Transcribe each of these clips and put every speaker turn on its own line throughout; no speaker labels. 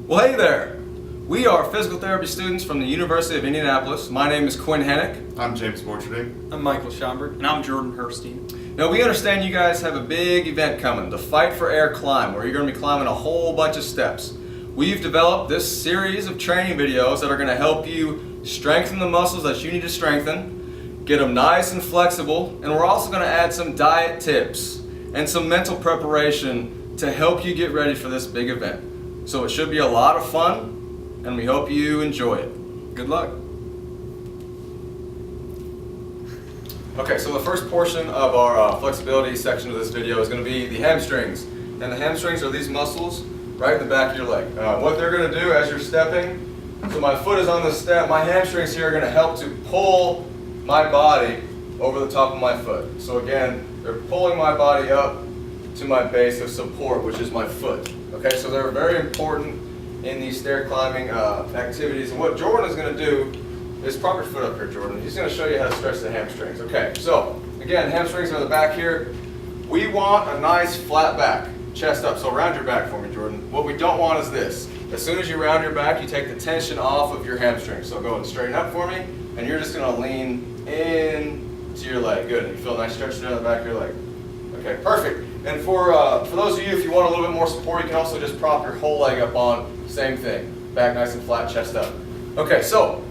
Well, hey there. We are physical therapy students from the University of Indianapolis. My name is Quinn Hennick.
I'm James Borcherding.
I'm Michael Schomburg. And I'm Jordan Herstein.
Now, we understand you guys have a big event coming, the Fight for Air Climb, where you're going to be climbing a whole bunch of steps. We've developed this series of training videos that are going to help you strengthen the muscles that you need to strengthen, get them nice and flexible, and we're also going to add some diet tips and some mental preparation to help you get ready for this big event. So it should be a lot of fun, and we hope you enjoy it. Good luck. Okay, so the first portion of our flexibility section of this video is going to be the hamstrings. And the hamstrings are these muscles right in the back of your leg. What they're going to do as you're stepping, so my foot is on the step, my hamstrings here are going to help to pull my body over the top of my foot. So again, they're pulling my body up to my base of support, which is my foot. Okay, so they're very important in these stair climbing activities. And what Jordan is going to do is prop your foot up here, Jordan. He's going to show you how to stretch the hamstrings. Okay, so again, hamstrings are the back here. We want a nice flat back, chest up. So round your back for me, Jordan. What we don't want is this. As soon as you round your back, you take the tension off of your hamstrings. So go and straighten up for me, and you're just going to lean in to your leg. Good. You feel a nice stretch down the back of your leg. Okay, perfect. And for those of you, if you want a little bit more support, you can also just prop your whole leg up on, same thing. Back nice and flat, chest up. Okay, so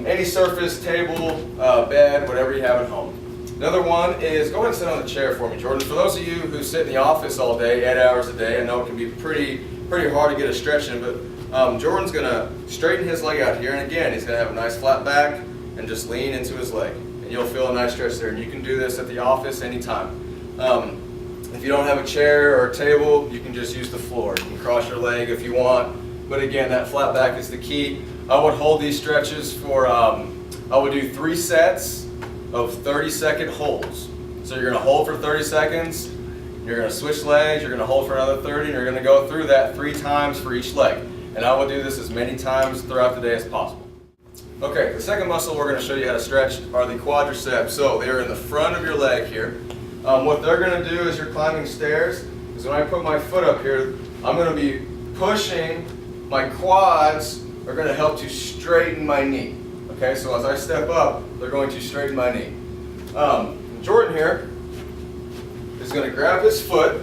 any surface, table, bed, whatever you have at home. Another one is, go ahead and sit on the chair for me, Jordan. For those of you who sit in the office all day, 8 hours a day, I know it can be pretty hard to get a stretch in, but Jordan's gonna straighten his leg out here, and again, he's gonna have a nice flat back and just lean into his leg. And you'll feel a nice stretch there, and you can do this at the office anytime. If you don't have a chair or a table, you can just use the floor. You can cross your leg if you want, but again, that flat back is the key. I would hold these stretches for, I would do 3 sets of 30-second holds. So you're gonna hold for 30 seconds, you're gonna switch legs, you're gonna hold for another 30, and you're gonna go through that 3 times for each leg. And I will do this as many times throughout the day as possible. Okay, the second muscle we're gonna show you how to stretch are the quadriceps. So they're in the front of your leg here. What they're going to do as you're climbing stairs is when I put my foot up here, I'm going to be pushing, my quads are going to help to straighten my knee. Okay, so as I step up, they're going to straighten my knee. Jordan here is going to grab his foot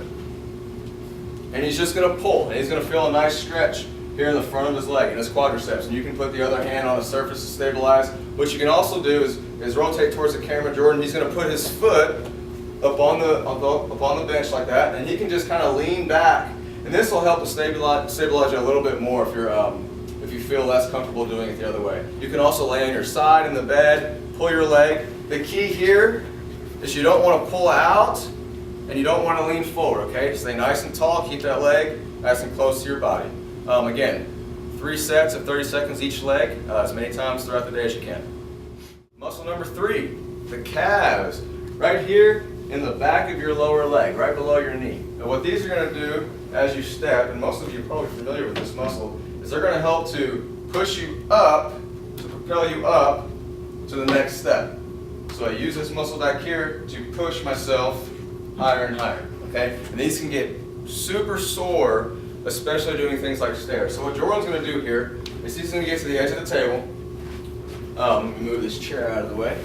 and he's just going to pull. And he's going to feel a nice stretch here in the front of his leg in his quadriceps. And you can put the other hand on a surface to stabilize. What you can also do is rotate towards the camera. Jordan, he's going to put his foot up on the bench like that, and he can just kind of lean back, and this will help to stabilize you a little bit more if you feel less comfortable doing it the other way. You can also lay on your side in the bed, pull your leg. The key here is you don't want to pull out and you don't want to lean forward. Okay, stay nice and tall, keep that leg nice and close to your body. Again, 3 sets of 30 seconds each leg, as many times throughout the day as you can. Muscle number 3, the calves, right here in the back of your lower leg, right below your knee. Now what these are going to do as you step, and most of you are probably familiar with this muscle, is they're going to help to push you up, to propel you up to the next step. So I use this muscle back here to push myself higher and higher, okay? And these can get super sore, especially doing things like stairs. So what Jordan's going to do here is he's going to get to the edge of the table. Let me move this chair out of the way.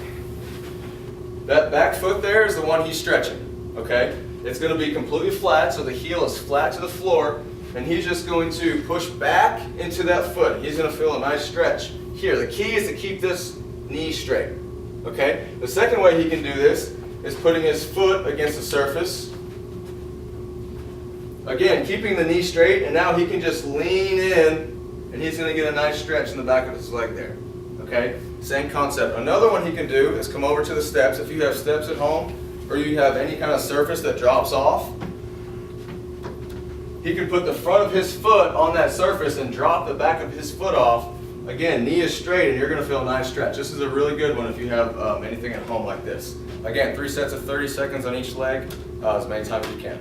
That back foot there is the one he's stretching, okay? It's going to be completely flat, so the heel is flat to the floor, and he's just going to push back into that foot. He's going to feel a nice stretch here. The key is to keep this knee straight, okay? The second way he can do this is putting his foot against the surface. Again, keeping the knee straight, and now he can just lean in, and he's going to get a nice stretch in the back of his leg there, okay? Same concept. Another one he can do is come over to the steps. If you have steps at home or you have any kind of surface that drops off, he can put the front of his foot on that surface and drop the back of his foot off. Again, knee is straight and you're going to feel a nice stretch. This is a really good one if you have anything at home like this. Again, 3 sets of 30 seconds on each leg, as many times as you can.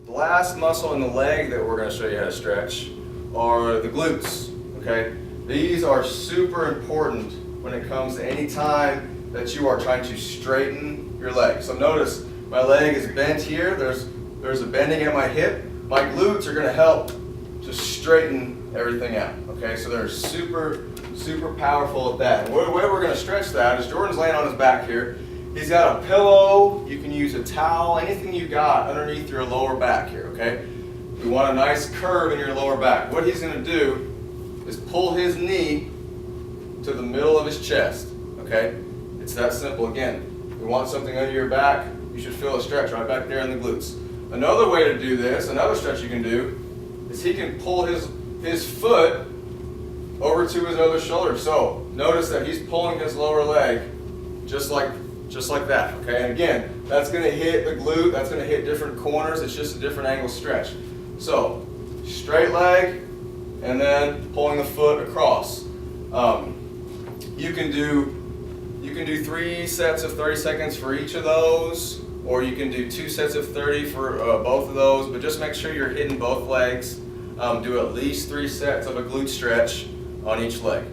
The last muscle in the leg that we're going to show you how to stretch are the glutes. Okay, these are super important when it comes to any time that you are trying to straighten your leg. So notice my leg is bent here. There's a bending at my hip. My glutes are going to help to to straighten everything out. Okay, so they're super powerful at that. And the way we're going to stretch that is Jordan's laying on his back here. He's got a pillow, you can use a towel, anything you got underneath your lower back here, okay? We want a nice curve in your lower back. What he's going to do is pull his knee to the middle of his chest, okay? It's that simple. Again, we want something under your back, you should feel a stretch right back there in the glutes. Another way to do this, another stretch you can do, is he can pull his foot over to his other shoulder. So notice that he's pulling his lower leg just like that, okay? And again, that's going to hit the glute, that's going to hit different corners, it's just a different angle stretch. So, straight leg, and then pulling the foot across. You can do 3 sets of 30 seconds for each of those, or you can do 2 sets of 30 for both of those, but just make sure you're hitting both legs. Do at least 3 sets of a glute stretch on each leg.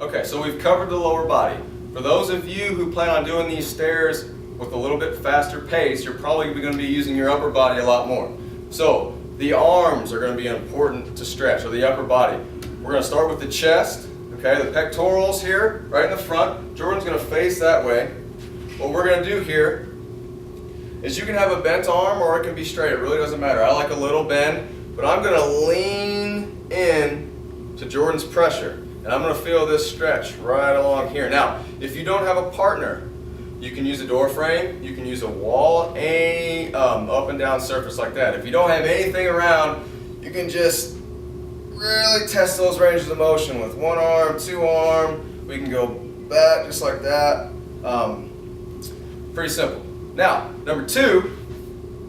Okay, so we've covered the lower body. For those of you who plan on doing these stairs with a little bit faster pace, you're probably going to be using your upper body a lot more. So the arms are going to be important to stretch, or the upper body. We're going to start with the chest, okay, the pectorals here, right in the front. Jordan's going to face that way. What we're going to do here is you can have a bent arm or it can be straight. It really doesn't matter. I like a little bend, but I'm going to lean in to Jordan's pressure. And I'm going to feel this stretch right along here. Now, if you don't have a partner, you can use a door frame, you can use a wall, any up and down surface like that. If you don't have anything around, you can just really test those ranges of motion with 1 arm, 2 arm. We can go back just like that. Pretty simple. Now, number 2,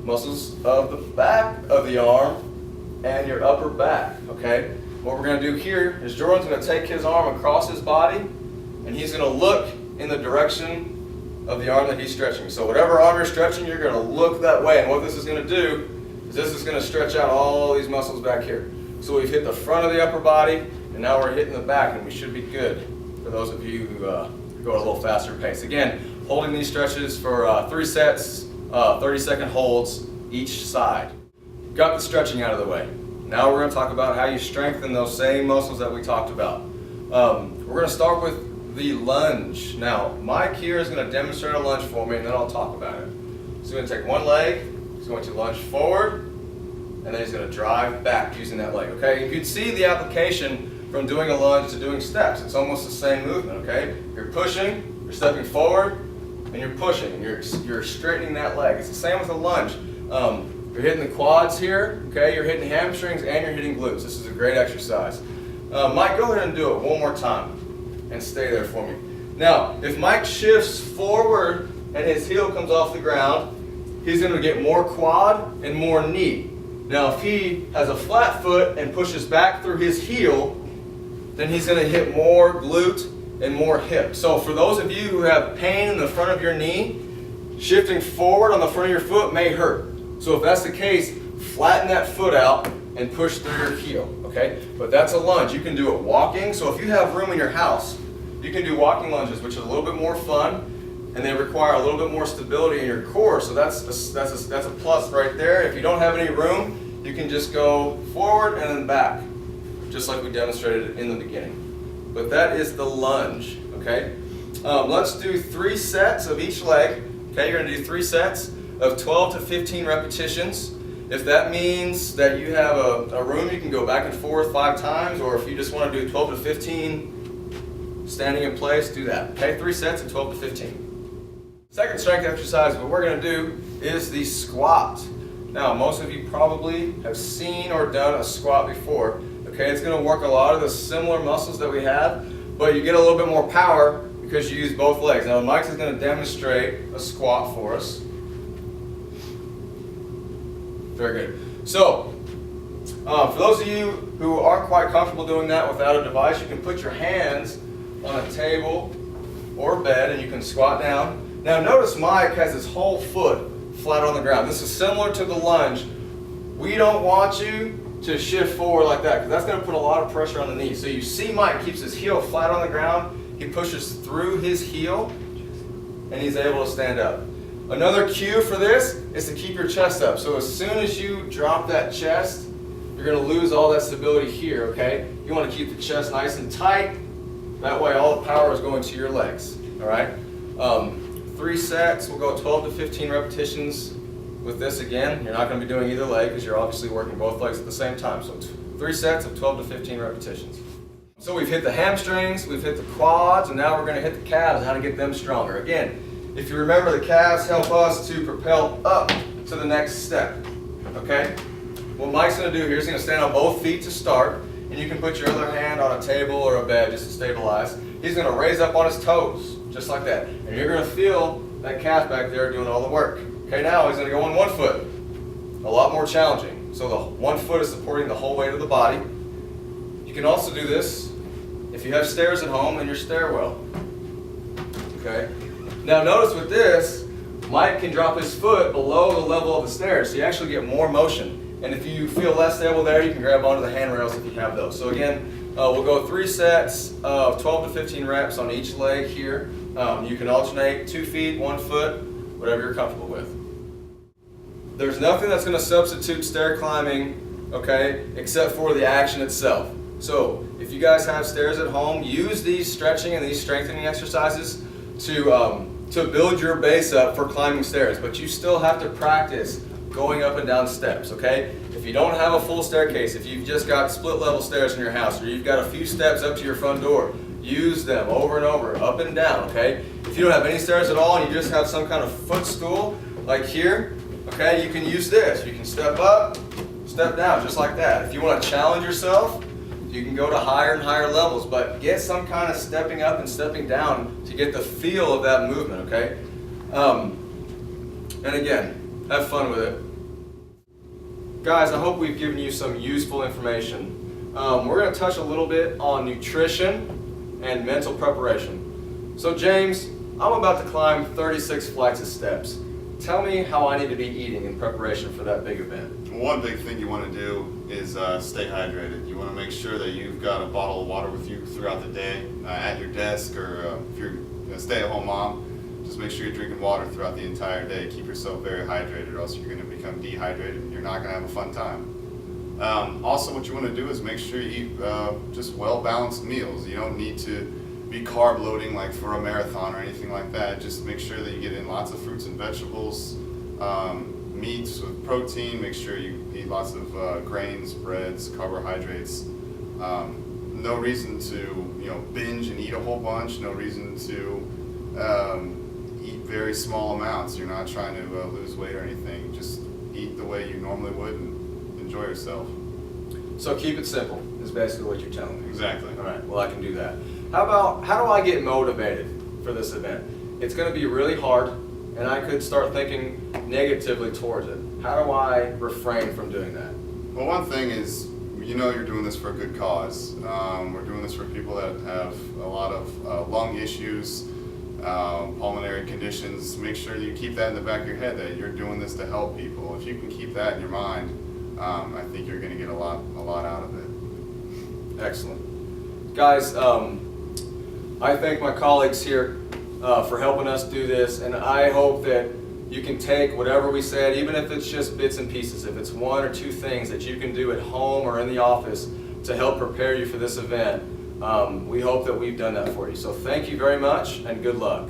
muscles of the back of the arm and your upper back, okay? What we're going to do here is Jordan's going to take his arm across his body and he's going to look in the direction of the arm that he's stretching. So whatever arm you're stretching, you're going to look that way. And what this is going to do is this is going to stretch out all these muscles back here. So we've hit the front of the upper body and now we're hitting the back, and we should be good for those of you who go at a little faster pace. Again, holding these stretches for 3 sets, 30-second holds each side. Got the stretching out of the way. Now we're going to talk about how you strengthen those same muscles that we talked about. We're going to start with the lunge. Now, Mike here is going to demonstrate a lunge for me, and then I'll talk about it. So he's going to take one leg, he's going to lunge forward, and then he's going to drive back using that leg, okay? You can see the application from doing a lunge to doing steps. It's almost the same movement, okay? You're pushing, you're stepping forward, and you're pushing, and you're straightening that leg. It's the same with a lunge. You're hitting the quads here, okay? You're hitting hamstrings and you're hitting glutes. This is a great exercise. Mike, go ahead and do it one more time and stay there for me. Now, if Mike shifts forward and his heel comes off the ground, he's going to get more quad and more knee. Now, if he has a flat foot and pushes back through his heel, then he's going to hit more glute and more hip. So for those of you who have pain in the front of your knee, shifting forward on the front of your foot may hurt. So if that's the case, flatten that foot out and push through your heel, okay? But that's a lunge. You can do it walking. So if you have room in your house, you can do walking lunges, which is a little bit more fun, and they require a little bit more stability in your core. So that's a plus right there. If you don't have any room, you can just go forward and then back, just like we demonstrated in the beginning. But that is the lunge, okay? Let's do 3 sets of each leg. Okay, you're going to do 3 sets of 12 to 15 repetitions. If that means that you have a room, you can go back and forth 5 times, or if you just want to do 12 to 15 standing in place, do that. Okay, 3 sets of 12 to 15. Second strength exercise, what we're going to do is the squat. Now, most of you probably have seen or done a squat before. Okay, it's going to work a lot of the similar muscles that we have, but you get a little bit more power because you use both legs. Now, Mike is going to demonstrate a squat for us. Very good. So, for those of you who aren't quite comfortable doing that without a device, you can put your hands on a table or bed and you can squat down. Now notice Mike has his whole foot flat on the ground. This is similar to the lunge. We don't want you to shift forward like that because that's going to put a lot of pressure on the knee. So you see Mike keeps his heel flat on the ground. He pushes through his heel and he's able to stand up. Another cue for this is to keep your chest up. So as soon as you drop that chest, you're going to lose all that stability here, okay? You want to keep the chest nice and tight. That way all the power is going to your legs, all right? 3 sets, we'll go 12 to 15 repetitions with this again. You're not going to be doing either leg because you're obviously working both legs at the same time. So 3 sets of 12 to 15 repetitions. So we've hit the hamstrings, we've hit the quads, and now we're going to hit the calves and how to get them stronger. Again, if you remember, the calves help us to propel up to the next step, okay? What Mike's going to do here is he's going to stand on both feet to start, and you can put your other hand on a table or a bed just to stabilize. He's going to raise up on his toes, just like that. And you're going to feel that calf back there doing all the work. Okay, now he's going to go on 1 foot. A lot more challenging. So the 1 foot is supporting the whole weight of the body. You can also do this if you have stairs at home in your stairwell. Okay? Now notice with this, Mike can drop his foot below the level of the stairs, so you actually get more motion. And if you feel less stable there, you can grab onto the handrails if you have those. So again, we'll go 3 sets of 12 to 15 reps on each leg here. You can alternate 2 feet, 1 foot, whatever you're comfortable with. There's nothing that's going to substitute stair climbing, okay, except for the action itself. So if you guys have stairs at home, use these stretching and these strengthening exercises to build your base up for climbing stairs. But you still have to practice going up and down steps, okay? If you don't have a full staircase, if you've just got split level stairs in your house, or you've got a few steps up to your front door, use them over and over, up and down, okay? If you don't have any stairs at all and you just have some kind of footstool, like here, okay, you can use this. You can step up, step down, just like that. If you want to challenge yourself, you can go to higher and higher levels, but get some kind of stepping up and stepping down to get the feel of that movement, okay? And again, have fun with it. Guys, I hope we've given you some useful information. We're going to touch a little bit on nutrition and mental preparation. So James, I'm about to climb 36 flights of steps. Tell me how I need to be eating in preparation for that big event.
One big thing you want to do is stay hydrated. You want to make sure that you've got a bottle of water with you throughout the day, at your desk, or if you're a stay-at-home mom, just make sure you're drinking water throughout the entire day. Keep yourself very hydrated, or else you're going to become dehydrated and you're not going to have a fun time. Also, what you want to do is make sure you eat just well-balanced meals. You don't need to be carb loading like for a marathon or anything like that. Just make sure that you get in lots of fruits and vegetables, meats with protein. Make sure you eat lots of grains, breads, carbohydrates. No reason to binge and eat a whole bunch. No reason to eat very small amounts. You're not trying to lose weight or anything. Just eat the way you normally would and enjoy yourself.
So keep it simple is basically what you're telling me.
Exactly.
All right, well I can do that. How do I get motivated for this event? It's going to be really hard, and I could start thinking negatively towards it. How do I refrain from doing that?
Well, one thing is, you're doing this for a good cause. We're doing this for people that have a lot of lung issues, pulmonary conditions. Make sure you keep that in the back of your head, that you're doing this to help people. If you can keep that in your mind, I think you're going to get a lot out of it.
Excellent. Guys, I thank my colleagues here for helping us do this, and I hope that you can take whatever we said, even if it's just bits and pieces, if it's 1 or 2 things that you can do at home or in the office to help prepare you for this event. We hope that we've done that for you. So thank you very much, and good luck.